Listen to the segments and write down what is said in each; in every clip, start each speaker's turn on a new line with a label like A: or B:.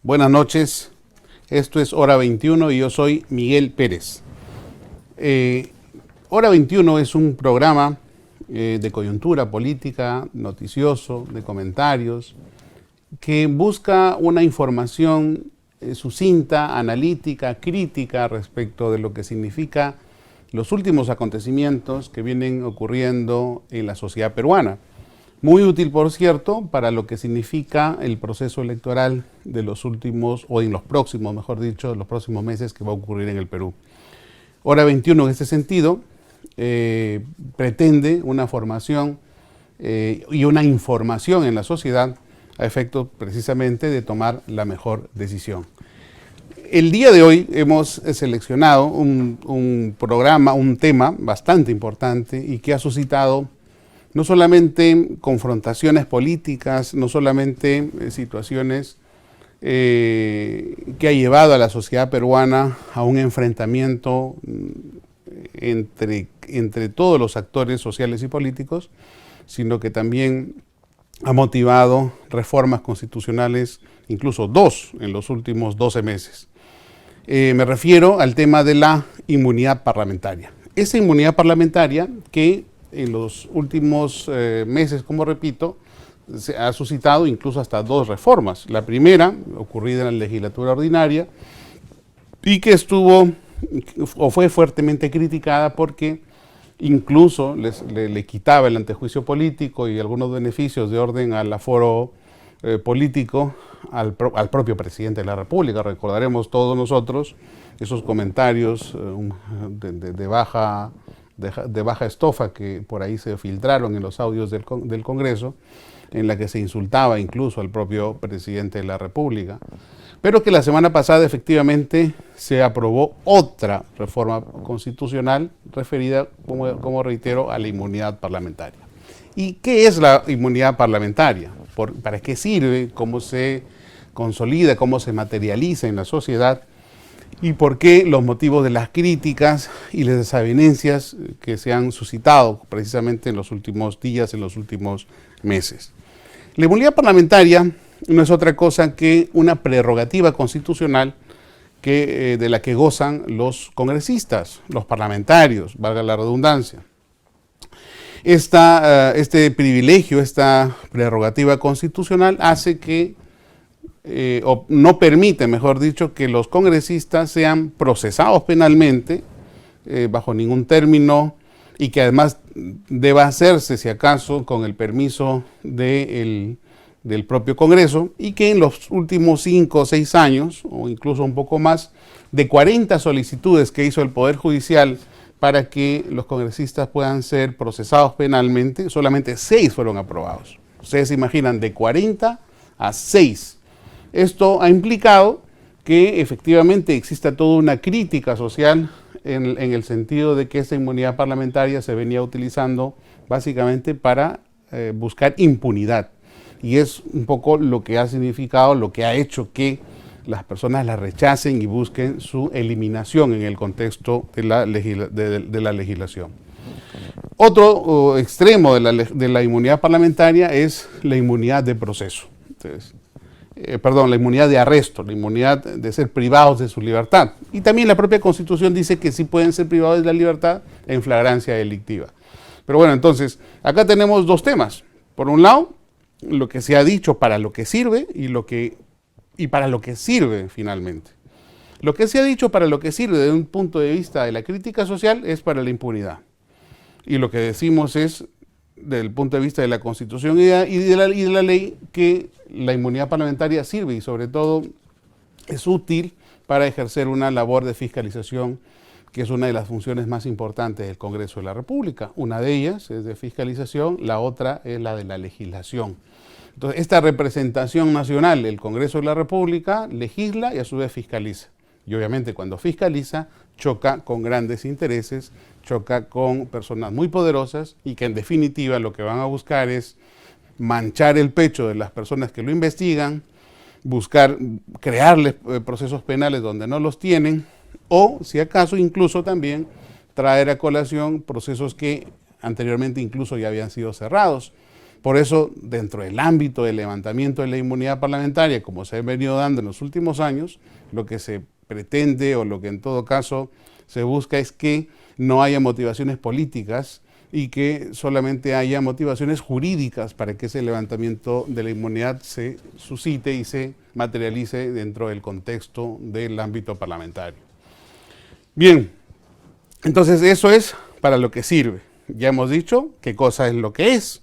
A: Buenas noches, esto es Hora 21 y yo soy Miguel Pérez. Hora 21 es un programa de coyuntura política, noticioso, de comentarios, que busca una información sucinta, analítica, crítica respecto de lo que significa los últimos acontecimientos que vienen ocurriendo en la sociedad peruana. Muy útil, por cierto, para lo que significa el proceso electoral de los últimos, o en los próximos, mejor dicho, los próximos meses que va a ocurrir en el Perú. Hora 21, en este sentido, pretende una formación y una información en la sociedad a efecto precisamente de tomar la mejor decisión. El día de hoy hemos seleccionado un programa, un tema bastante importante y que ha suscitado no solamente confrontaciones políticas, no solamente situaciones que ha llevado a la sociedad peruana a un enfrentamiento entre todos los actores sociales y políticos, sino que también ha motivado reformas constitucionales, incluso dos en los últimos 12 meses. Me refiero al tema de la inmunidad parlamentaria. Esa inmunidad parlamentaria que en los últimos meses, como repito, se ha suscitado incluso hasta dos reformas. La primera, ocurrida en la legislatura ordinaria, y que fue fuertemente criticada porque incluso le quitaba el antejuicio político y algunos beneficios de orden al aforo político al propio presidente de la República. Recordaremos todos nosotros esos comentarios de baja estofa que por ahí se filtraron en los audios del Congreso, en la que se insultaba incluso al propio presidente de la República, pero que la semana pasada efectivamente se aprobó otra reforma constitucional referida, como reitero, a la inmunidad parlamentaria. ¿Y qué es la inmunidad parlamentaria? ¿Para qué sirve? ¿Cómo se consolida? ¿Cómo se materializa en la sociedad? ¿Y por qué los motivos de las críticas y las desavenencias que se han suscitado precisamente en los últimos días, en los últimos meses? La inmunidad parlamentaria no es otra cosa que una prerrogativa constitucional de la que gozan los congresistas, los parlamentarios, valga la redundancia. Este privilegio, esta prerrogativa constitucional hace que o no permite, mejor dicho, que los congresistas sean procesados penalmente bajo ningún término y que además deba hacerse, si acaso, con el permiso del propio Congreso, y que en los últimos 5 o 6 años, o incluso un poco más, de 40 solicitudes que hizo el Poder Judicial para que los congresistas puedan ser procesados penalmente, solamente 6 fueron aprobados. Ustedes se imaginan, de 40 a 6. Esto ha implicado que efectivamente exista toda una crítica social en el sentido de que esta inmunidad parlamentaria se venía utilizando básicamente para buscar impunidad. Y es un poco lo que ha significado, lo que ha hecho que las personas la rechacen y busquen su eliminación en el contexto de la legislación. Otro extremo de la inmunidad parlamentaria es la inmunidad de proceso. Entonces, la inmunidad de arresto, la inmunidad de ser privados de su libertad. Y también la propia Constitución dice que sí pueden ser privados de la libertad en flagrancia delictiva. Pero bueno, entonces, acá tenemos dos temas. Por un lado, lo que se ha dicho para lo que sirve y para lo que sirve finalmente. Lo que se ha dicho para lo que sirve desde un punto de vista de la crítica social es para la impunidad. Y lo que decimos es, desde el punto de vista de la Constitución y de la ley, que la inmunidad parlamentaria sirve y sobre todo es útil para ejercer una labor de fiscalización, que es una de las funciones más importantes del Congreso de la República. Una de ellas es de fiscalización, la otra es la de la legislación. Entonces, esta representación nacional, el Congreso de la República, legisla y a su vez fiscaliza. Y obviamente cuando fiscaliza, choca con grandes intereses, choca con personas muy poderosas y que en definitiva lo que van a buscar es manchar el pecho de las personas que lo investigan, buscar crearles procesos penales donde no los tienen, o si acaso incluso también traer a colación procesos que anteriormente incluso ya habían sido cerrados. Por eso, dentro del ámbito del levantamiento de la inmunidad parlamentaria, como se ha venido dando en los últimos años, lo que se pretende o lo que en todo caso se busca es que no haya motivaciones políticas y que solamente haya motivaciones jurídicas para que ese levantamiento de la inmunidad se suscite y se materialice dentro del contexto del ámbito parlamentario. Bien, entonces eso es para lo que sirve. Ya hemos dicho qué cosa es lo que es.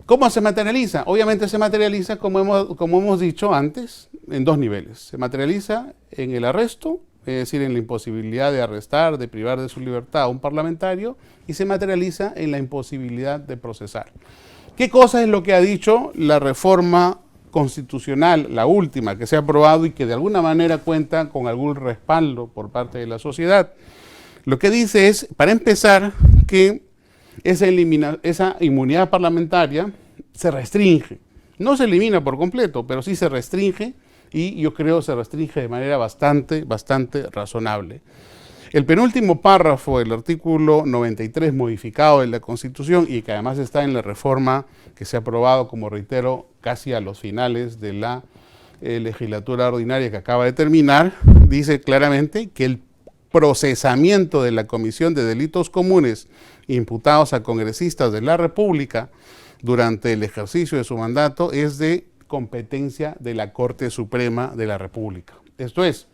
A: ¿Cómo se materializa? Obviamente se materializa, como hemos dicho antes, en dos niveles. Se materializa en el arresto, es decir, en la imposibilidad de arrestar, de privar de su libertad a un parlamentario, y se materializa en la imposibilidad de procesar. ¿Qué cosa es lo que ha dicho la reforma constitucional, la última que se ha aprobado y que de alguna manera cuenta con algún respaldo por parte de la sociedad? Lo que dice es, para empezar, que esa inmunidad parlamentaria se restringe. No se elimina por completo, pero sí se restringe, y yo creo se restringe de manera bastante razonable. El penúltimo párrafo del artículo 93 modificado de la Constitución, y que además está en la reforma que se ha aprobado, como reitero, casi a los finales de la legislatura ordinaria que acaba de terminar, dice claramente que el procesamiento de la Comisión de Delitos Comunes imputados a congresistas de la República durante el ejercicio de su mandato es de competencia de la Corte Suprema de la República. Esto es,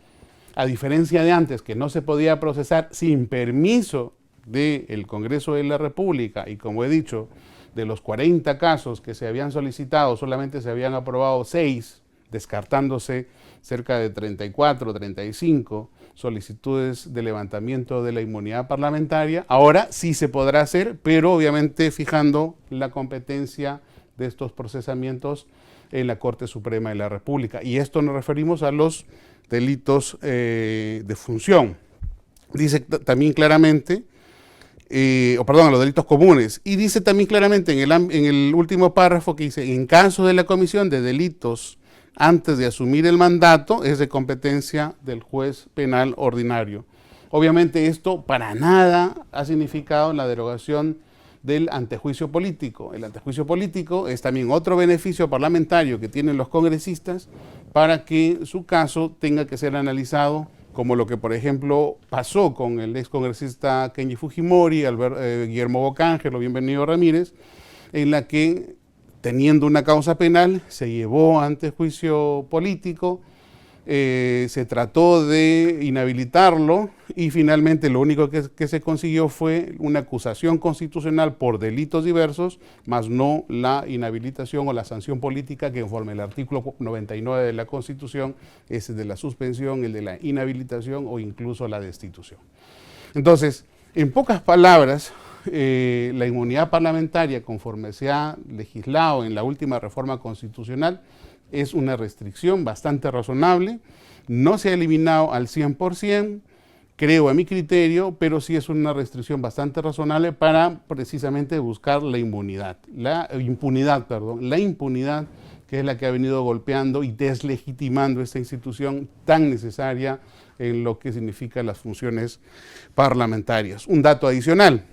A: a diferencia de antes, que no se podía procesar sin permiso del Congreso de la República, y como he dicho, de los 40 casos que se habían solicitado, solamente se habían aprobado 6, descartándose cerca de 34, 35 solicitudes de levantamiento de la inmunidad parlamentaria. Ahora sí se podrá hacer, pero obviamente fijando la competencia de estos procesamientos en la Corte Suprema de la República. Y esto nos referimos a los delitos de función. Dice también claramente, a los delitos comunes. Y dice también claramente en el último párrafo que dice, en caso de la comisión de delitos antes de asumir el mandato, es de competencia del juez penal ordinario. Obviamente esto para nada ha significado la derogación del antejuicio político. El antejuicio político es también otro beneficio parlamentario que tienen los congresistas para que su caso tenga que ser analizado, como lo que por ejemplo pasó con el ex congresista Kenji Fujimori, Guillermo Bocángelo, Bienvenido Ramírez, en la que teniendo una causa penal se llevó ante juicio político, se trató de inhabilitarlo y finalmente lo único que se consiguió fue una acusación constitucional por delitos diversos, más no la inhabilitación o la sanción política que conforme el artículo 99 de la Constitución es el de la suspensión, el de la inhabilitación o incluso la destitución. Entonces, en pocas palabras, la inmunidad parlamentaria, conforme se ha legislado en la última reforma constitucional, es una restricción bastante razonable, no se ha eliminado al 100%, creo a mi criterio, pero sí es una restricción bastante razonable para precisamente buscar la impunidad, que es la que ha venido golpeando y deslegitimando esta institución tan necesaria en lo que significan las funciones parlamentarias. Un dato adicional,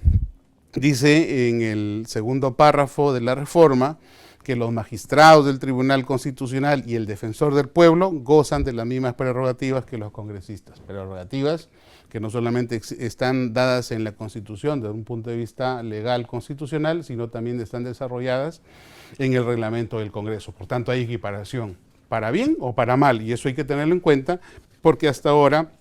A: dice en el segundo párrafo de la reforma, que los magistrados del Tribunal Constitucional y el Defensor del Pueblo gozan de las mismas prerrogativas que los congresistas. Prerrogativas que no solamente están dadas en la Constitución desde un punto de vista legal constitucional, sino también están desarrolladas en el reglamento del Congreso. Por tanto, hay equiparación, para bien o para mal, y eso hay que tenerlo en cuenta, porque hasta ahora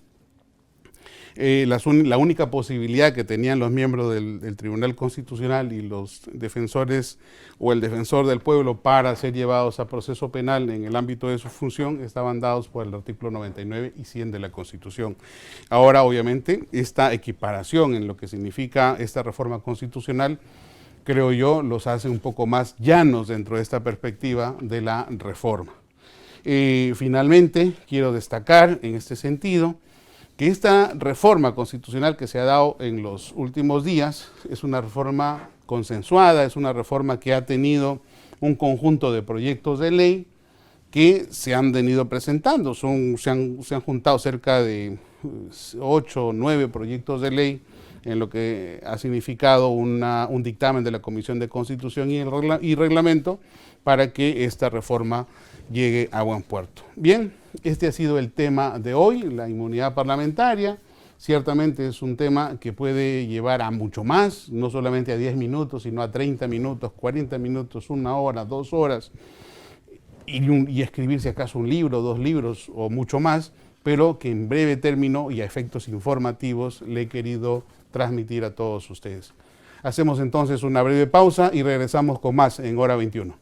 A: la única posibilidad que tenían los miembros del Tribunal Constitucional y los defensores o el defensor del pueblo para ser llevados a proceso penal en el ámbito de su función estaban dados por el artículo 99 y 100 de la Constitución. Ahora, obviamente, esta equiparación en lo que significa esta reforma constitucional, creo yo, los hace un poco más llanos dentro de esta perspectiva de la reforma. Finalmente, quiero destacar en este sentido que esta reforma constitucional que se ha dado en los últimos días es una reforma consensuada, es una reforma que ha tenido un conjunto de proyectos de ley que se han venido presentando. Se han juntado cerca de 8 o 9 proyectos de ley en lo que ha significado un dictamen de la Comisión de Constitución y Reglamento para que esta reforma llegue a buen puerto. Bien, este ha sido el tema de hoy, la inmunidad parlamentaria. Ciertamente es un tema que puede llevar a mucho más, no solamente a 10 minutos, sino a 30 minutos, 40 minutos, 1 hora, 2 horas, y escribir si acaso un libro, 2 libros o mucho más, pero que en breve término y a efectos informativos le he querido transmitir a todos ustedes. Hacemos entonces una breve pausa y regresamos con más en Hora 21.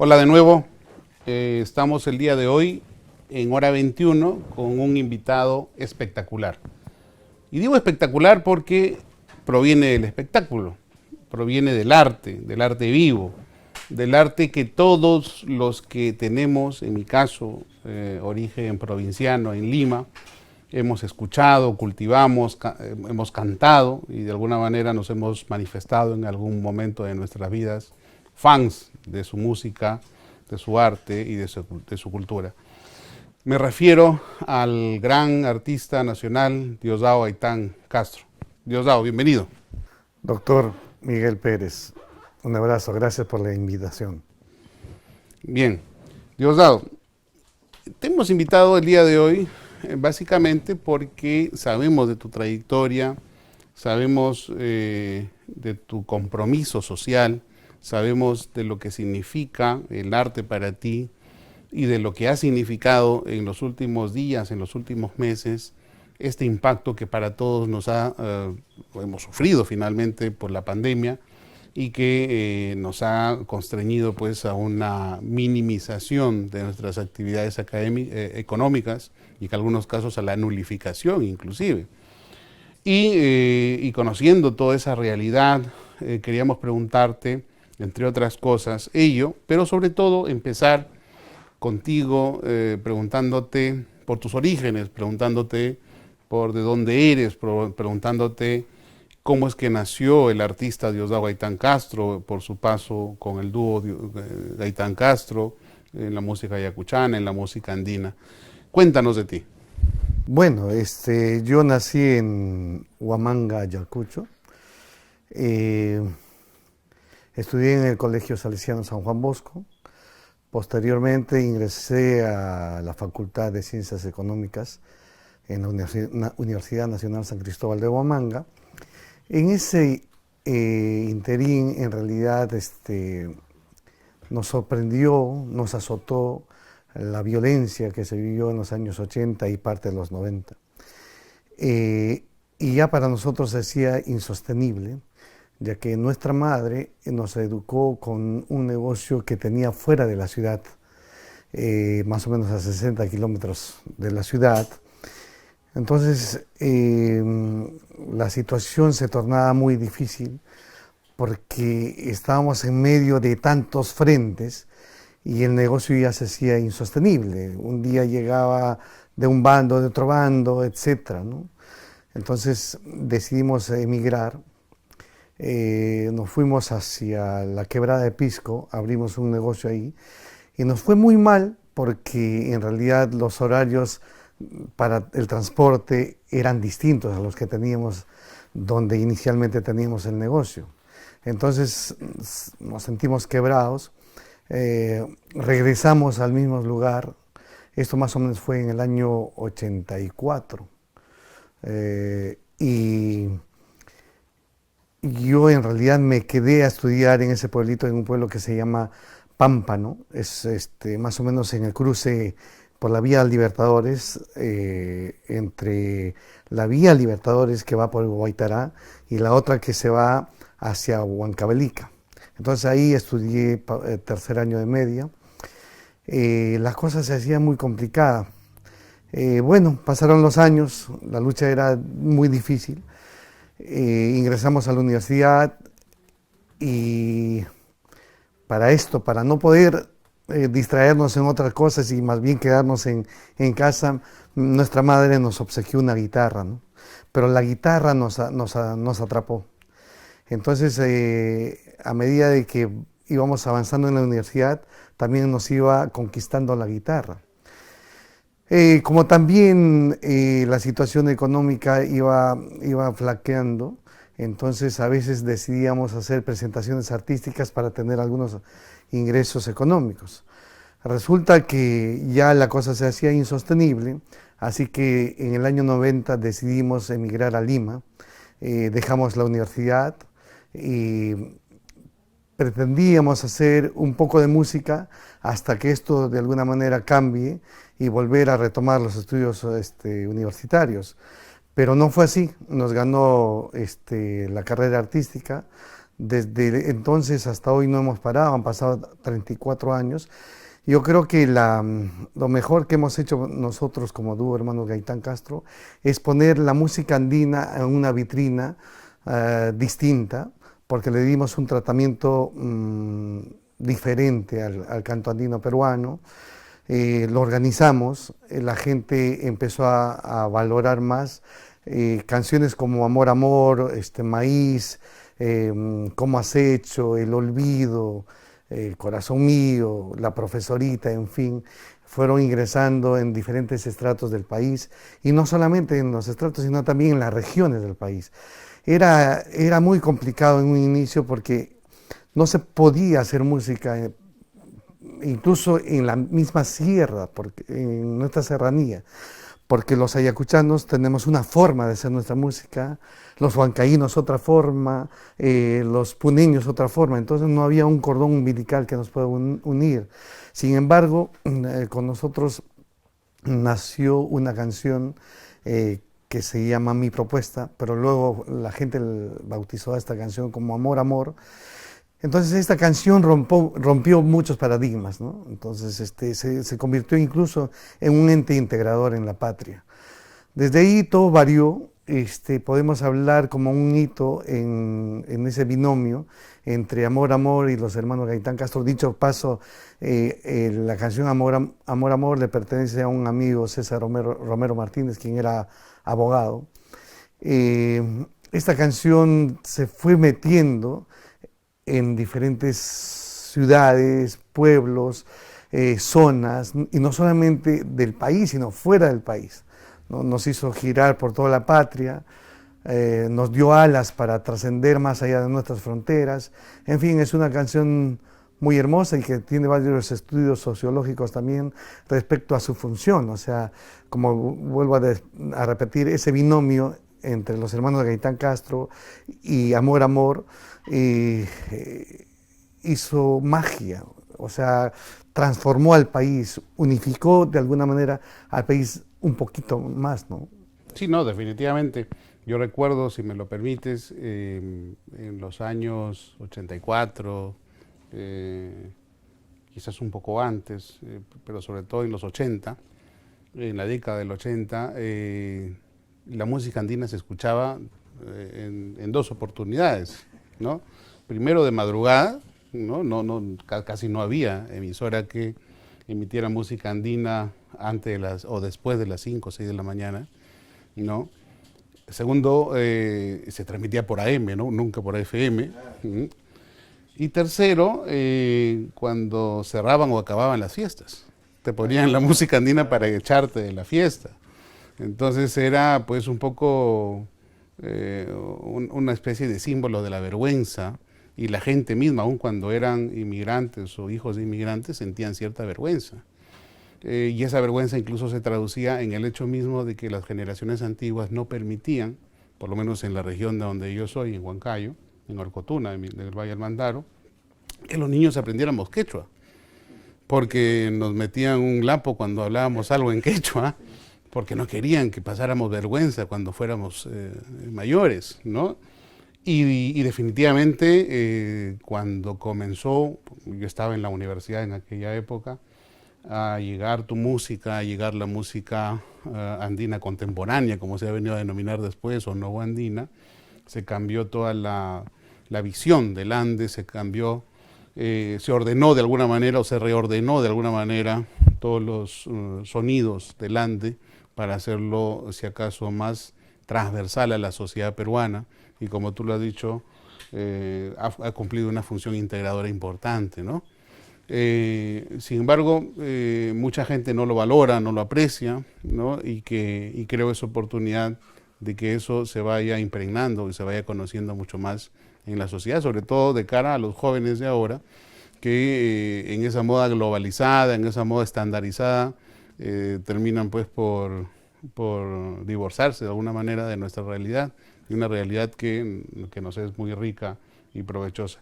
A: Hola de nuevo, estamos el día de hoy en Hora 21 con un invitado espectacular. Y digo espectacular porque proviene del espectáculo, proviene del arte vivo, del arte que todos los que tenemos, en mi caso, origen provinciano en Lima, hemos escuchado, cultivamos, hemos cantado y de alguna manera nos hemos manifestado en algún momento de nuestras vidas fans de su música, de su arte y de su cultura. Me refiero al gran artista nacional Diosdado Gaitán Castro. Diosdado, bienvenido.
B: Doctor Miguel Pérez, un abrazo, gracias por la invitación.
A: Bien, Diosdado, te hemos invitado el día de hoy básicamente porque sabemos de tu trayectoria, sabemos de tu compromiso social, sabemos de lo que significa el arte para ti y de lo que ha significado en los últimos días, en los últimos meses, este impacto que para todos hemos sufrido finalmente por la pandemia y que nos ha constreñido pues a una minimización de nuestras actividades económicas y que en algunos casos a la nulificación inclusive. Y conociendo toda esa realidad, queríamos preguntarte, entre otras cosas, ello, pero sobre todo empezar contigo preguntándote por tus orígenes, preguntándote por de dónde eres, preguntándote cómo es que nació el artista Diosdado Gaitán Castro, por su paso con el dúo Gaitán Castro, en la música ayacuchana, en la música andina. Cuéntanos de ti.
B: Bueno, yo nací en Huamanga, Ayacucho. Estudié en el Colegio Salesiano San Juan Bosco. Posteriormente ingresé a la Facultad de Ciencias Económicas en la Universidad Nacional San Cristóbal de Huamanga. En ese interín, en realidad, nos sorprendió, nos azotó la violencia que se vivió en los años 80 y parte de los 90. Y ya para nosotros se hacía insostenible, ya que nuestra madre nos educó con un negocio que tenía fuera de la ciudad, más o menos a 60 kilómetros de la ciudad. Entonces, la situación se tornaba muy difícil porque estábamos en medio de tantos frentes y el negocio ya se hacía insostenible. Un día llegaba de un bando, de otro bando, etc., ¿no? Entonces decidimos emigrar. Nos fuimos hacia la Quebrada de Pisco, abrimos un negocio ahí y nos fue muy mal porque en realidad los horarios para el transporte eran distintos a los que teníamos donde inicialmente teníamos el negocio. Entonces nos sentimos quebrados, regresamos al mismo lugar. Esto más o menos fue en el año 84. Y yo en realidad me quedé a estudiar en ese pueblito, en un pueblo que se llama Pámpano. Es más o menos en el cruce por la vía Libertadores, entre la vía Libertadores que va por Guaytará y la otra que se va hacia Huancavelica. Entonces ahí estudié tercer año de media. Las cosas se hacían muy complicadas. Bueno, pasaron los años, la lucha era muy difícil. Ingresamos a la universidad y para no poder distraernos en otras cosas y más bien quedarnos en casa, nuestra madre nos obsequió una guitarra, ¿no? Pero la guitarra nos atrapó. Entonces, a medida de que íbamos avanzando en la universidad, también nos iba conquistando la guitarra. Como también la situación económica iba flaqueando, entonces a veces decidíamos hacer presentaciones artísticas para tener algunos ingresos económicos. Resulta que ya la cosa se hacía insostenible, así que en el año 90 decidimos emigrar a Lima, dejamos la universidad y pretendíamos hacer un poco de música hasta que esto de alguna manera cambie y volver a retomar los estudios universitarios. Pero no fue así, nos ganó la carrera artística. Desde entonces hasta hoy no hemos parado, han pasado 34 años. Yo creo que lo mejor que hemos hecho nosotros como dúo Hermanos Gaitán Castro es poner la música andina en una vitrina distinta, porque le dimos un tratamiento diferente al canto andino peruano. Lo organizamos, la gente empezó a valorar más canciones como Amor, Amor, Maíz, Cómo has hecho, El olvido, Corazón mío, La profesorita, en fin, fueron ingresando en diferentes estratos del país, y no solamente en los estratos, sino también en las regiones del país. Era muy complicado en un inicio porque no se podía hacer música, incluso en la misma sierra, en nuestra serranía, porque los ayacuchanos tenemos una forma de hacer nuestra música, los huancaínos otra forma, los puneños otra forma, entonces no había un cordón umbilical que nos pueda unir. Sin embargo, con nosotros nació una canción que se llama Mi Propuesta, pero luego la gente bautizó a esta canción como Amor, Amor. Entonces esta canción rompió muchos paradigmas, ¿no? Entonces se convirtió incluso en un ente integrador en la patria. Desde ahí todo varió, podemos hablar como un hito en ese binomio entre Amor, Amor y los Hermanos Gaitán Castro. Dicho paso, la canción Amor, Amor, Amor le pertenece a un amigo, César Romero Martínez, quien era abogado. Esta canción se fue metiendo en diferentes ciudades, pueblos, zonas, y no solamente del país, sino fuera del país, ¿no? Nos hizo girar por toda la patria, nos dio alas para trascender más allá de nuestras fronteras. En fin, es una canción muy hermosa y que tiene varios estudios sociológicos también respecto a su función. O sea, como vuelvo a repetir, ese binomio entre los Hermanos Gaitán Castro y Amor, Amor, hizo magia, o sea, transformó al país, unificó de alguna manera al país un poquito más, ¿no?
A: Sí, no, definitivamente. Yo recuerdo, si me lo permites, en los años 84, quizás un poco antes, pero sobre todo en los 80, en la década del 80, la música andina se escuchaba en dos oportunidades, ¿no? Primero de madrugada, casi no había emisora que emitiera música andina antes o después de las 5 o 6 de la mañana, ¿no? Segundo, se transmitía por AM, ¿no? Nunca por FM. Y tercero, cuando cerraban o acababan las fiestas, te ponían la música andina para echarte de la fiesta. Entonces era pues un poco una especie de símbolo de la vergüenza, y la gente misma, aun cuando eran inmigrantes o hijos de inmigrantes, sentían cierta vergüenza. Y esa vergüenza incluso se traducía en el hecho mismo de que las generaciones antiguas no permitían, por lo menos en la región de donde yo soy, en Huancayo, en Orcotuna, del Valle del Mandaro, que los niños aprendiéramos quechua, porque nos metían un lapo cuando hablábamos algo en quechua, porque no querían que pasáramos vergüenza cuando fuéramos mayores, ¿no? Y definitivamente cuando comenzó, yo estaba en la universidad en aquella época, a llegar tu música, a llegar la música andina contemporánea, como se ha venido a denominar después, o no andina, se cambió toda la visión del Ande, se cambió, se ordenó de alguna manera o se reordenó de alguna manera todos los sonidos del Ande para hacerlo, si acaso, más transversal a la sociedad peruana y, como tú lo has dicho, ha cumplido una función integradora importante, ¿no? Sin embargo, mucha gente no lo valora, no lo aprecia, ¿no? Y creo es oportunidad de que eso se vaya impregnando y se vaya conociendo mucho más en la sociedad, sobre todo de cara a los jóvenes de ahora, que en esa moda globalizada, en esa moda estandarizada, terminan pues por divorciarse de alguna manera de nuestra realidad, de una realidad que nos es muy rica y provechosa.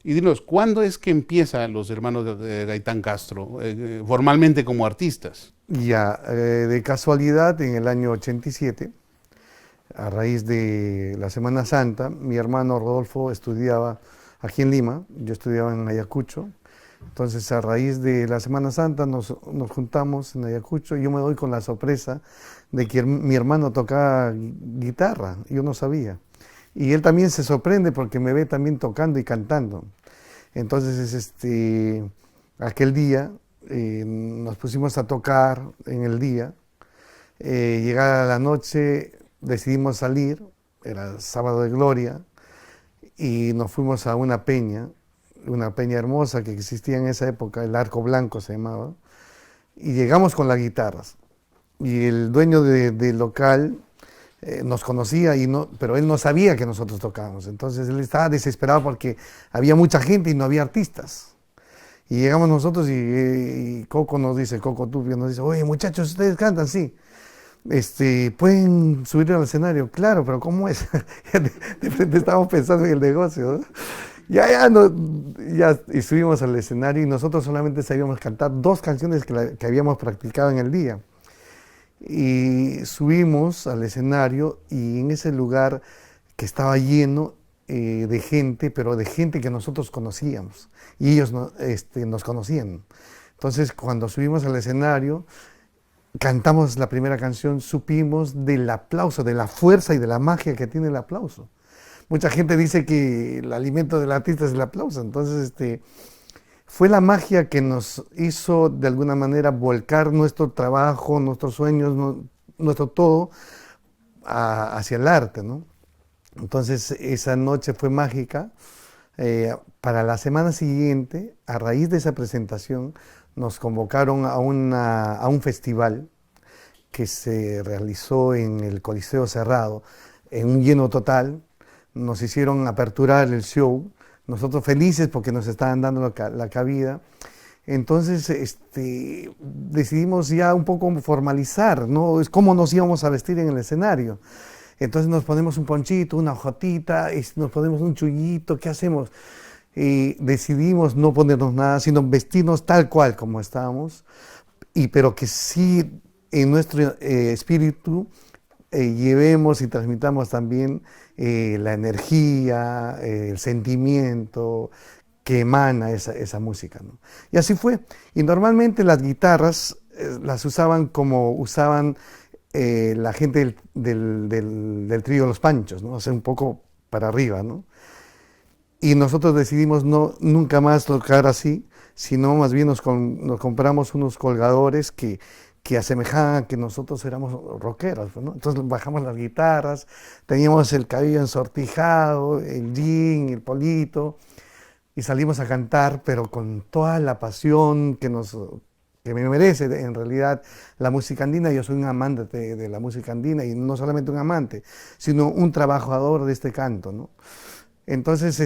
A: Y dinos, ¿cuándo es que empiezan los hermanos de Gaitán Castro formalmente como artistas?
B: Ya, de casualidad, en el año 87, a raíz de la Semana Santa, mi hermano Rodolfo estudiaba aquí en Lima, yo estudiaba en Ayacucho. Entonces, a raíz de la Semana Santa nos juntamos en Ayacucho y yo me doy con la sorpresa de que mi hermano tocaba guitarra, yo no sabía. Y él también se sorprende porque me ve también tocando y cantando. Entonces, aquel día nos pusimos a tocar en el día. Llegada la noche decidimos salir, era sábado de gloria, y nos fuimos a una peña hermosa que existía en esa época, el Arco Blanco se llamaba, y llegamos con las guitarras. Y el dueño del local nos conocía, pero él no sabía que nosotros tocábamos. Entonces él estaba desesperado porque había mucha gente y no había artistas. Y llegamos nosotros y Coco nos dice, Coco Tupio nos dice, oye muchachos, ¿ustedes cantan? Sí. ¿Pueden subir al escenario? Claro, pero ¿cómo es? De frente estábamos pensando en el negocio, ¿no? Y subimos al escenario y nosotros solamente sabíamos cantar 2 canciones que habíamos practicado en el día. Y subimos al escenario y en ese lugar que estaba lleno de gente, pero de gente que nosotros conocíamos y ellos nos conocían. Entonces, cuando subimos al escenario, cantamos la primera canción, supimos del aplauso, de la fuerza y de la magia que tiene el aplauso. Mucha gente dice que el alimento del artista es el aplauso, entonces fue la magia que nos hizo de alguna manera volcar nuestro trabajo, nuestros sueños, nuestro todo hacia el arte, ¿no? Entonces esa noche fue mágica. Para la semana siguiente, a raíz de esa presentación, nos convocaron a un festival que se realizó en el Coliseo Cerrado, en un lleno total. Nos hicieron aperturar el show, nosotros felices porque nos estaban dando la cabida. Entonces decidimos ya un poco formalizar, ¿no? Es cómo nos íbamos a vestir en el escenario. Entonces nos ponemos un ponchito, una hojotita, nos ponemos un chullito, ¿qué hacemos? Y decidimos no ponernos nada, sino vestirnos tal cual como estábamos, pero que sí en nuestro espíritu llevemos y transmitamos también la energía, el sentimiento que emana esa música, ¿no? Y así fue. Y normalmente las guitarras las usaban como usaban la gente del trío Los Panchos, ¿no? O sea, un poco para arriba, ¿no? Y nosotros decidimos nunca más tocar así, sino más bien nos compramos unos colgadores que asemejaban a que nosotros éramos rockeros, ¿no? Entonces bajamos las guitarras, teníamos el cabello ensortijado, el jean, el polito, y salimos a cantar, pero con toda la pasión que me merece en realidad la música andina. Yo soy un amante de la música andina, y no solamente un amante, sino un trabajador de este canto, ¿no? Entonces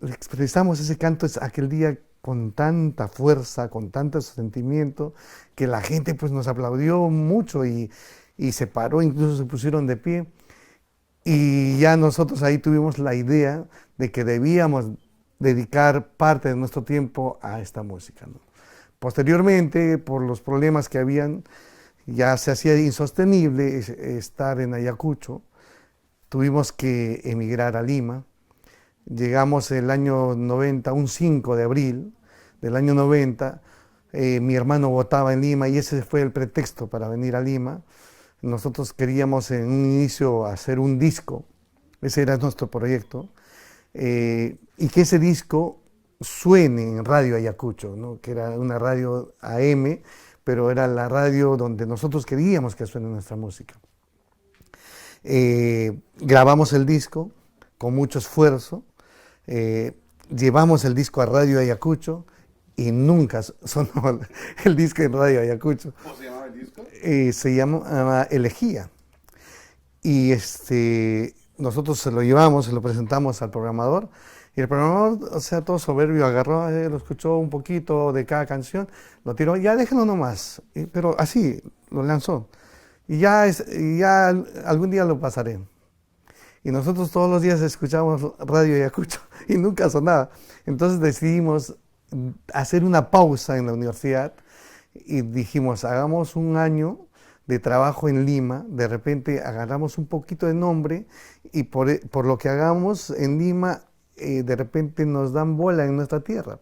B: expresamos ese canto aquel día con tanta fuerza, con tanto sentimiento, que la gente pues nos aplaudió mucho y se paró, incluso se pusieron de pie. Y ya nosotros ahí tuvimos la idea de que debíamos dedicar parte de nuestro tiempo a esta música, ¿no? Posteriormente, por los problemas que habían, ya se hacía insostenible estar en Ayacucho. Tuvimos que emigrar a Lima. Llegamos el año 90, un 5 de abril del año 90. Mi hermano votaba en Lima y ese fue el pretexto para venir a Lima. Nosotros queríamos en un inicio hacer un disco, ese era nuestro proyecto, y que ese disco suene en Radio Ayacucho, ¿no? Que era una radio AM, pero era la radio donde nosotros queríamos que suene nuestra música. Grabamos el disco con mucho esfuerzo, llevamos el disco a Radio Ayacucho y nunca sonó el disco en Radio Ayacucho.
A: ¿Cómo se llamaba el disco?
B: Se llama Elegía. Y nosotros se lo llevamos, se lo presentamos al programador. Y el programador, o sea, todo soberbio, agarró, lo escuchó un poquito de cada canción, lo tiró, ya déjenlo nomás. Pero así, lo lanzó. Y ya algún día lo pasaré. Y nosotros todos los días escuchábamos Radio Ayacucho y nunca sonaba. Entonces decidimos hacer una pausa en la universidad y dijimos, hagamos un año de trabajo en Lima, de repente agarramos un poquito de nombre y por lo que hagamos en Lima, de repente nos dan bola en nuestra tierra.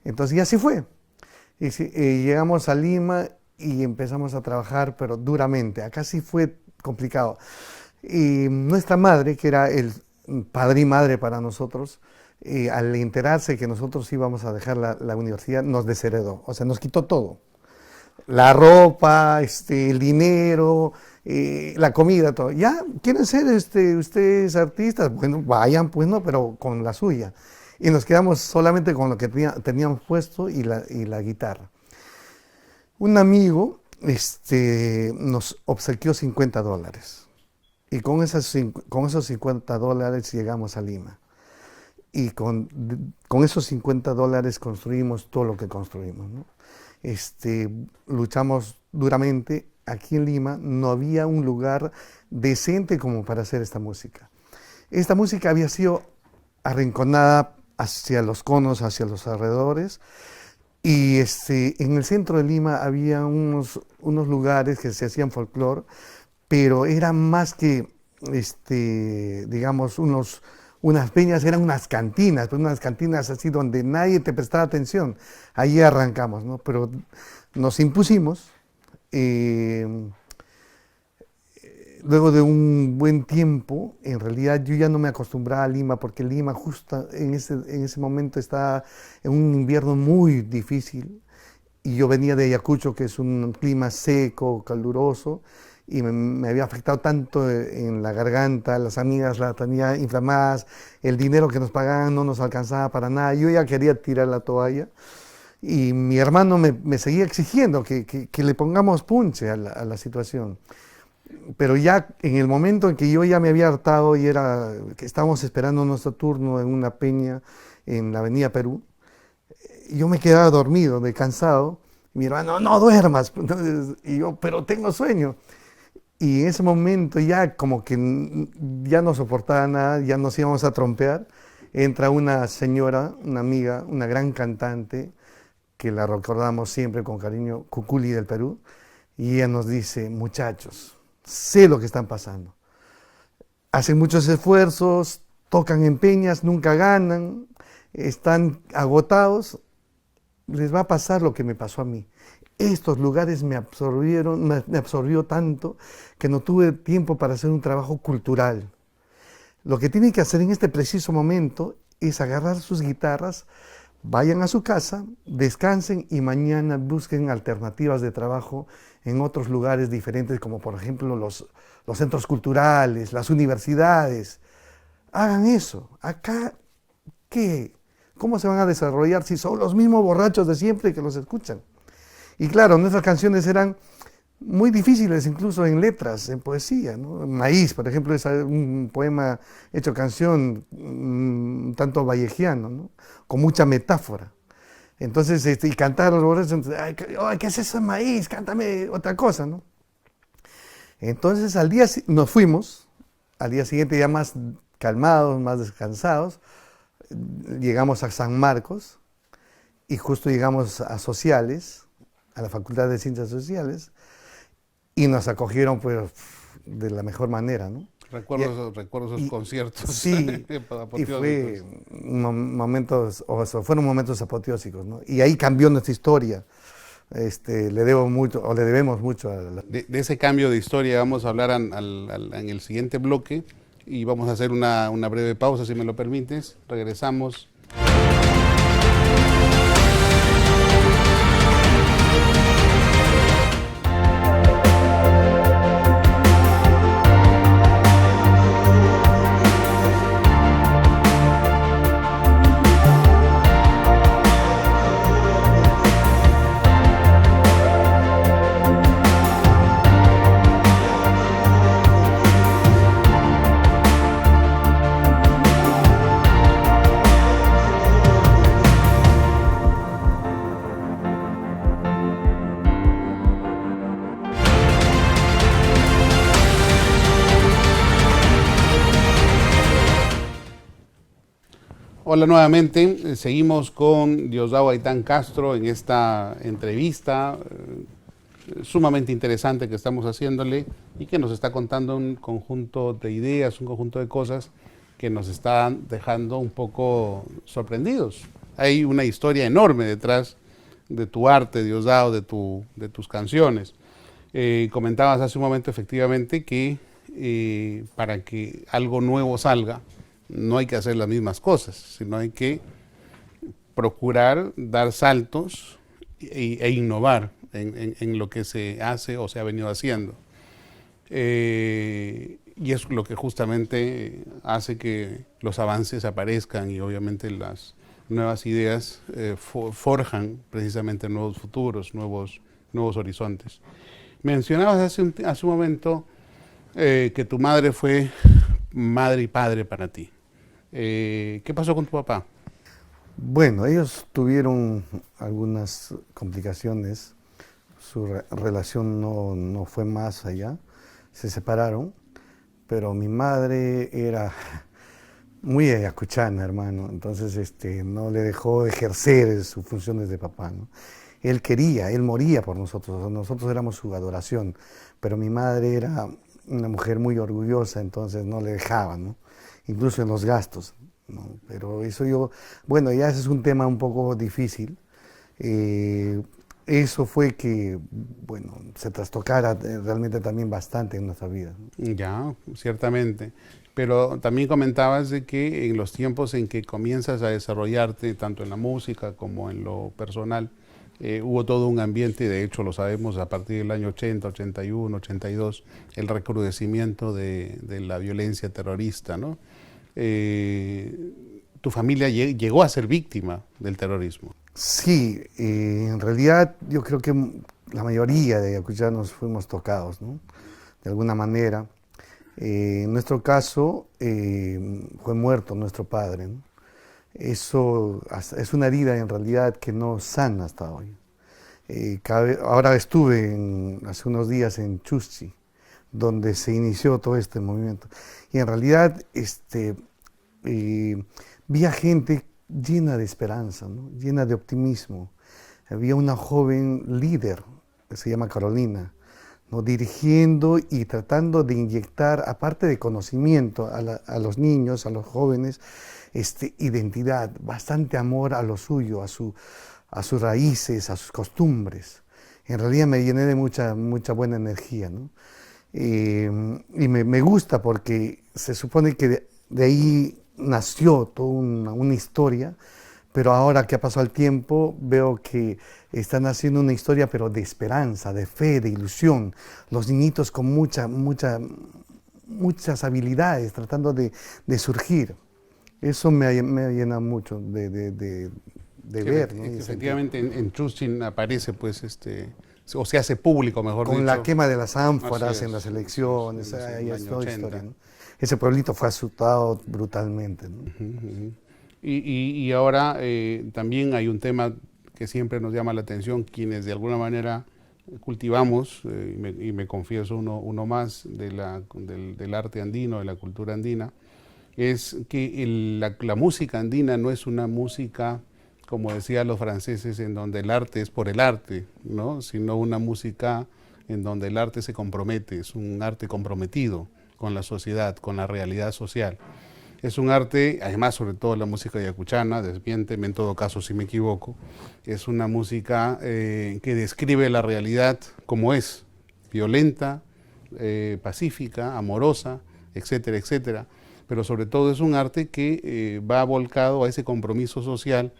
B: Entonces y así fue. Y llegamos a Lima y empezamos a trabajar, pero duramente. Acá sí fue complicado. Y nuestra madre, que era el padre y madre para nosotros, al enterarse que nosotros íbamos a dejar la universidad, nos desheredó, o sea, nos quitó todo. La ropa, el dinero, la comida, todo. Ya, ¿quieren ser ustedes artistas? Bueno, vayan, pues no, pero con la suya. Y nos quedamos solamente con lo que teníamos puesto y la guitarra. Un amigo nos obsequió $50. Y con esos $50 llegamos a Lima. Y con esos $50 construimos todo lo que construimos, ¿no? Luchamos duramente. Aquí en Lima no había un lugar decente como para hacer esta música. Esta música había sido arrinconada hacia los conos, hacia los alrededores. Y en el centro de Lima había unos lugares que se hacían folclore, pero eran más que, digamos, unas peñas, eran unas cantinas así donde nadie te prestaba atención. Ahí arrancamos, ¿no? Pero nos impusimos. Luego de un buen tiempo, en realidad yo ya no me acostumbraba a Lima, porque Lima justo en ese momento estaba en un invierno muy difícil. Y yo venía de Ayacucho, que es un clima seco, caluroso, y me había afectado tanto en la garganta, las amigas la tenía inflamadas, el dinero que nos pagaban no nos alcanzaba para nada, yo ya quería tirar la toalla y mi hermano me seguía exigiendo que le pongamos punche a la situación. Pero ya en el momento en que yo ya me había hartado y que estábamos esperando nuestro turno en una peña en la Avenida Perú, yo me quedaba dormido, cansado, y mi hermano, no duermas, y yo, pero tengo sueño. Y en ese momento ya como que ya no soportaba nada, ya nos íbamos a trompear. Entra una señora, una amiga, una gran cantante, que la recordamos siempre con cariño, Cuculi del Perú, y ella nos dice, muchachos, sé lo que están pasando. Hacen muchos esfuerzos, tocan en peñas, nunca ganan, están agotados, les va a pasar lo que me pasó a mí. Estos lugares me absorbió tanto que no tuve tiempo para hacer un trabajo cultural. Lo que tienen que hacer en este preciso momento es agarrar sus guitarras, vayan a su casa, descansen y mañana busquen alternativas de trabajo en otros lugares diferentes, como por ejemplo los centros culturales, las universidades. Hagan eso. Acá, ¿qué? ¿Cómo se van a desarrollar si son los mismos borrachos de siempre que los escuchan? Y claro, nuestras canciones eran muy difíciles, incluso en letras, en poesía, ¿no? Maíz, por ejemplo, es un poema hecho canción, tanto vallejiano, ¿no? Con mucha metáfora. Entonces, y cantar los borrachos, ay, ¿qué es eso, Maíz? Cántame otra cosa, ¿no? Entonces, nos fuimos, al día siguiente ya más calmados, más descansados, llegamos a San Marcos, y justo llegamos a Sociales, a la Facultad de Ciencias Sociales, y nos acogieron pues de la mejor manera, ¿no?
A: Recuerdo esos conciertos
B: sí, y fue momentos, o sea, fueron momentos apoteósicos, ¿no? Y ahí cambió nuestra historia. Le debo mucho, o le debemos mucho a
A: de ese cambio de historia vamos a hablar en el siguiente bloque y vamos a hacer una breve pausa, si me lo permites. Regresamos. Hola nuevamente, seguimos con Diosdado Gaitán Castro en esta entrevista sumamente interesante que estamos haciéndole y que nos está contando un conjunto de ideas, un conjunto de cosas que nos están dejando un poco sorprendidos. Hay una historia enorme detrás de tu arte, Diosdado, de tus canciones. Comentabas hace un momento efectivamente que para que algo nuevo salga, no hay que hacer las mismas cosas, sino hay que procurar dar saltos e innovar en lo que se hace o se ha venido haciendo. Y es lo que justamente hace que los avances aparezcan y obviamente las nuevas ideas forjan precisamente nuevos futuros, nuevos horizontes. Mencionabas hace un momento que tu madre fue madre y padre para ti. ¿Qué pasó con tu papá?
B: Bueno, ellos tuvieron algunas complicaciones, su relación no fue más allá, se separaron, pero mi madre era muy ayacuchana, hermano, entonces no le dejó ejercer sus funciones de papá, ¿no? Él quería, él moría por nosotros, nosotros éramos su adoración, pero mi madre era una mujer muy orgullosa, entonces no le dejaba, ¿no? Incluso en los gastos, ¿no? Pero eso bueno, ya ese es un tema un poco difícil. Eso fue que, bueno, se trastocara realmente también bastante en nuestra vida.
A: Ya, ciertamente. Pero también comentabas de que en los tiempos en que comienzas a desarrollarte, tanto en la música como en lo personal, hubo todo un ambiente, de hecho lo sabemos a partir del año 80, 81, 82, el recrudecimiento de la violencia terrorista, ¿no? Tu familia llegó a ser víctima del terrorismo.
B: Sí, en realidad yo creo que la mayoría de ayacuchanos fuimos tocados, ¿no? De alguna manera. En nuestro caso fue muerto nuestro padre, ¿no? Eso es una herida en realidad que no sana hasta hoy. Ahora estuve hace unos días en Chuschi, donde se inició todo este movimiento. Y en realidad vi a gente llena de esperanza, ¿no? Llena de optimismo. Había una joven líder, que se llama Carolina, ¿no? Dirigiendo y tratando de inyectar, aparte de conocimiento, a los niños, a los jóvenes, identidad, bastante amor a lo suyo, a sus raíces, a sus costumbres. En realidad me llené de mucha buena energía, ¿no? Y me gusta porque se supone que de ahí nació toda una historia, pero ahora que ha pasado el tiempo veo que están haciendo una historia pero de esperanza, de fe, de ilusión. Los niñitos con muchas habilidades tratando de surgir. Eso me llena mucho de ver, ¿no?
A: Efectivamente en Chustin aparece pues o se hace público, mejor dicho.
B: Con la quema de las ánforas en las elecciones, ahí es toda historia, ¿no? Ese pueblito fue azotado brutalmente, ¿no?
A: Y ahora también hay un tema que siempre nos llama la atención, quienes de alguna manera cultivamos, y me confieso uno más del arte andino, de la cultura andina, es que la música andina no es una música como decían los franceses, en donde el arte es por el arte, ¿no? Sino una música en donde el arte se compromete, es un arte comprometido con la sociedad, con la realidad social. Es un arte, además, sobre todo la música yacuchana, desmiénteme en todo caso si me equivoco, es una música que describe la realidad como es, violenta, pacífica, amorosa, etcétera, etcétera. Pero sobre todo es un arte que va volcado a ese compromiso social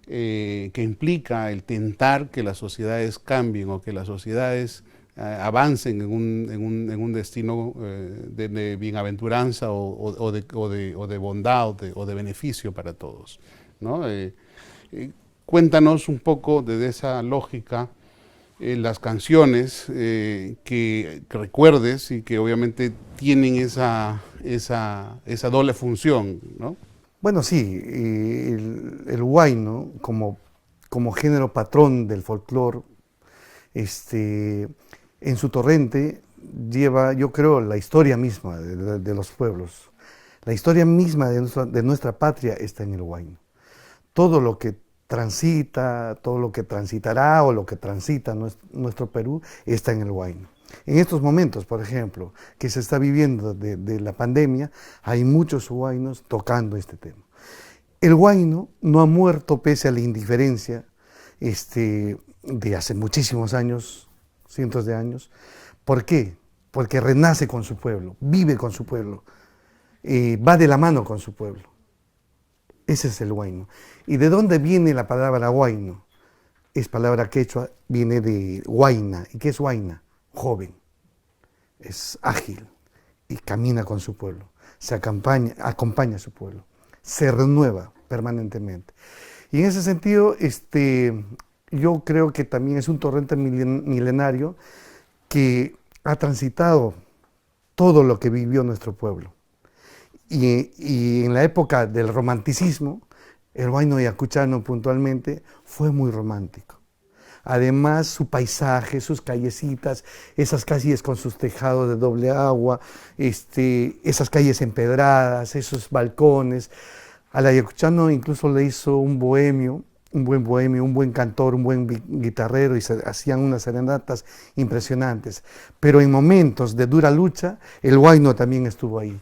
A: que implica el tentar que las sociedades cambien o que las sociedades avancen en un destino de bienaventuranza o de bondad o de beneficio para todos, ¿no? Cuéntanos un poco de esa lógica, las canciones que recuerdes y que obviamente tienen esa doble función, ¿no?
B: Bueno, sí, el huayno como género patrón del folclore, en su torrente lleva, yo creo, la historia misma de los pueblos. La historia misma de nuestra patria está en el huayno. Todo lo que transita, todo lo que transitará o lo que transita nuestro Perú está en el huayno. En estos momentos, por ejemplo, que se está viviendo de la pandemia, hay muchos huaynos tocando este tema. El huayno no ha muerto pese a la indiferencia de hace muchísimos años, cientos de años. ¿Por qué? Porque renace con su pueblo, vive con su pueblo, va de la mano con su pueblo. Ese es el huayno. ¿Y de dónde viene la palabra huayno? Es palabra quechua, viene de huayna. ¿Y qué es huayna? Joven, es ágil y camina con su pueblo, acompaña a su pueblo, se renueva permanentemente. Y en ese sentido, yo creo que también es un torrente milenario que ha transitado todo lo que vivió nuestro pueblo. Y en la época del romanticismo, el huayno yacuchano puntualmente fue muy romántico. Además, su paisaje, sus callecitas, esas calles con sus tejados de doble agua, esas calles empedradas, esos balcones. Al ayacuchano incluso le hizo un buen cantor, un buen guitarrero, y se hacían unas serenatas impresionantes. Pero en momentos de dura lucha, el huayno también estuvo ahí.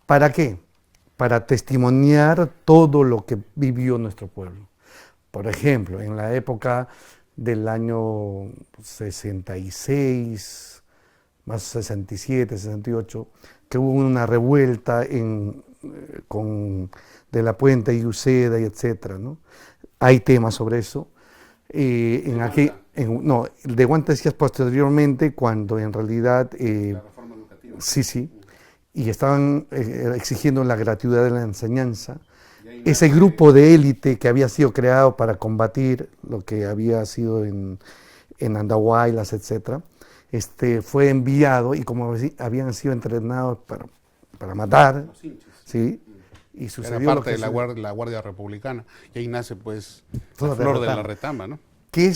B: ¿Para qué? Para testimoniar todo lo que vivió nuestro pueblo. Por ejemplo, en la época del año 66, más 67, 68, que hubo una revuelta de la Puente y Uceda, y etcétera, ¿no? Hay temas sobre eso. El de Guanta decías posteriormente, cuando en realidad...
A: la reforma educativa.
B: Sí. Y estaban exigiendo la gratuidad de la enseñanza. Ese grupo de élite que había sido creado para combatir lo que había sido en Andahuaylas, etc., fue enviado, y como habían sido entrenados para matar, ¿sí? Y sucedió.
A: Era parte de la Guardia Republicana, y ahí nace pues la flor de la retama, ¿no? Que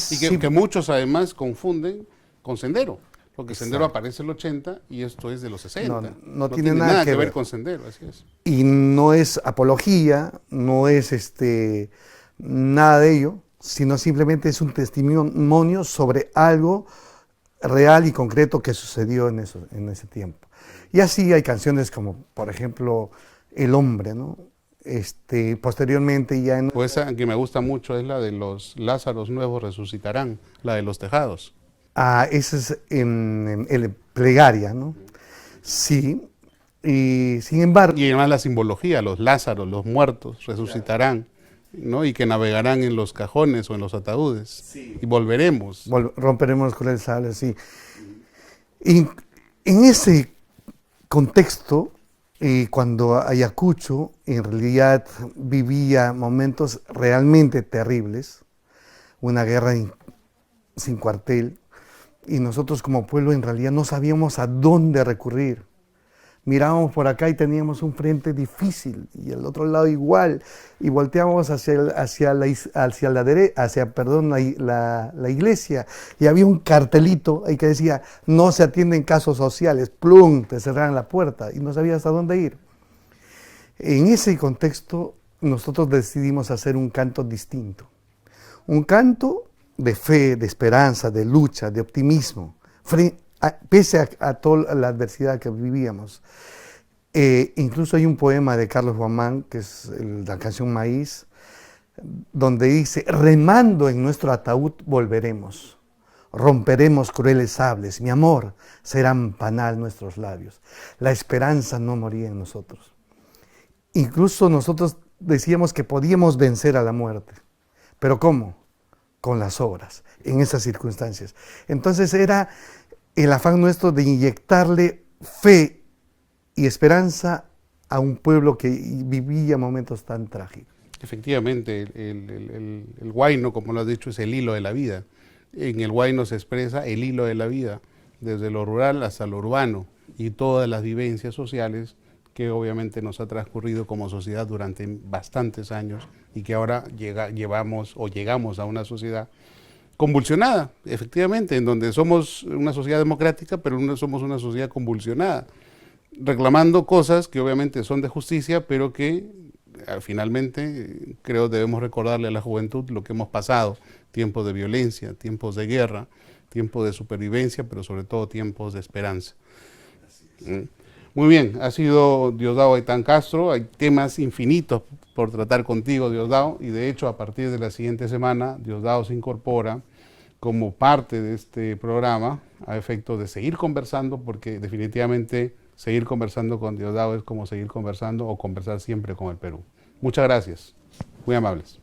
A: muchos además confunden con Sendero. Porque Sendero aparece en el 80 y esto es de los 60.
B: No tiene nada
A: que ver con Sendero, así es.
B: Y no es apología, no es nada de ello, sino simplemente es un testimonio sobre algo real y concreto que sucedió en ese tiempo. Y así hay canciones como, por ejemplo, El Hombre, ¿no? Posteriormente ya
A: Pues esa que me gusta mucho es la de los Lázaros nuevos resucitarán, la de los tejados.
B: Esa es en plegaria, ¿no? Sí, y sin embargo...
A: Y además la simbología, los Lázaros, los muertos, resucitarán, ¿no? Y que navegarán en los cajones o en los ataúdes. Sí. Y volveremos.
B: Romperemos con el sable, sí. Y en ese contexto, cuando Ayacucho en realidad vivía momentos realmente terribles, una guerra sin cuartel, y nosotros como pueblo en realidad no sabíamos a dónde recurrir. Mirábamos por acá y teníamos un frente difícil, y el otro lado igual, y volteábamos hacia la iglesia, y había un cartelito ahí que decía: no se atienden casos sociales, plum, te cerraron la puerta, y no sabías a dónde ir. En ese contexto nosotros decidimos hacer un canto distinto. Un canto de fe, de esperanza, de lucha, de optimismo, pese a toda la adversidad que vivíamos. Incluso hay un poema de Carlos Guamán, que es la canción Maíz, donde dice: remando en nuestro ataúd volveremos, romperemos crueles sables, mi amor, serán panal nuestros labios. La esperanza no moría en nosotros. Incluso nosotros decíamos que podíamos vencer a la muerte. ¿Pero cómo? Con las obras, en esas circunstancias. Entonces era el afán nuestro de inyectarle fe y esperanza a un pueblo que vivía momentos tan trágicos.
A: Efectivamente, el huayno, como lo has dicho, es el hilo de la vida. En el huayno se expresa el hilo de la vida, desde lo rural hasta lo urbano, y todas las vivencias sociales que obviamente nos ha transcurrido como sociedad durante bastantes años y que ahora llegamos a una sociedad convulsionada, efectivamente, en donde somos una sociedad democrática, pero no somos una sociedad convulsionada, reclamando cosas que obviamente son de justicia, pero que finalmente creo debemos recordarle a la juventud lo que hemos pasado, tiempos de violencia, tiempos de guerra, tiempos de supervivencia, pero sobre todo tiempos de esperanza. Muy bien, ha sido Diosdado Gaitán Castro, hay temas infinitos por tratar contigo, Diosdado, y de hecho a partir de la siguiente semana Diosdado se incorpora como parte de este programa a efecto de seguir conversando, porque definitivamente seguir conversando con Diosdado es como seguir conversando o conversar siempre con el Perú. Muchas gracias, muy amables.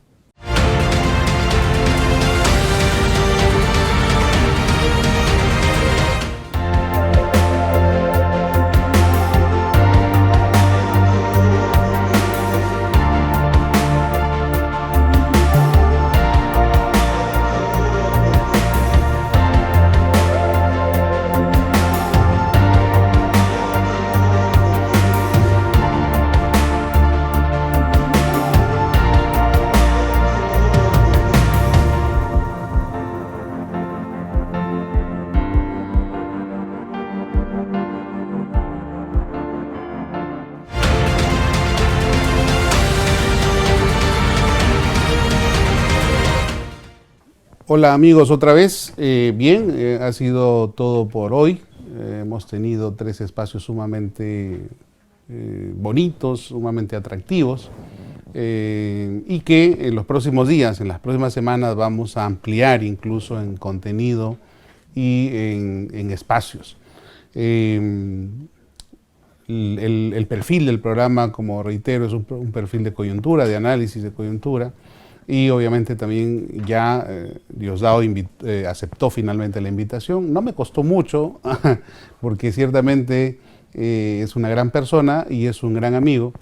A: Hola amigos, otra vez. Ha sido todo por hoy. Hemos tenido 3 espacios sumamente bonitos, sumamente atractivos, y que en los próximos días, en las próximas semanas, vamos a ampliar incluso en contenido y en espacios. El perfil del programa, como reitero, es un perfil de coyuntura, de análisis de coyuntura. Y obviamente también ya Diosdado aceptó finalmente la invitación. No me costó mucho, porque ciertamente es una gran persona y es un gran amigo,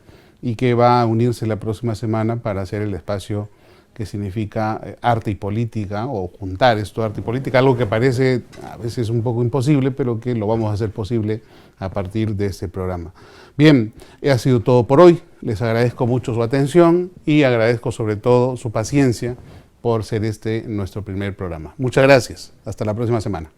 A: y que va a unirse la próxima semana para hacer el espacio que significa arte y política, o juntar esto, arte y política, algo que parece a veces un poco imposible, pero que lo vamos a hacer posible a partir de este programa. Bien, ha sido todo por hoy. Les agradezco mucho su atención y agradezco sobre todo su paciencia por ser este nuestro primer programa. Muchas gracias. Hasta la próxima semana.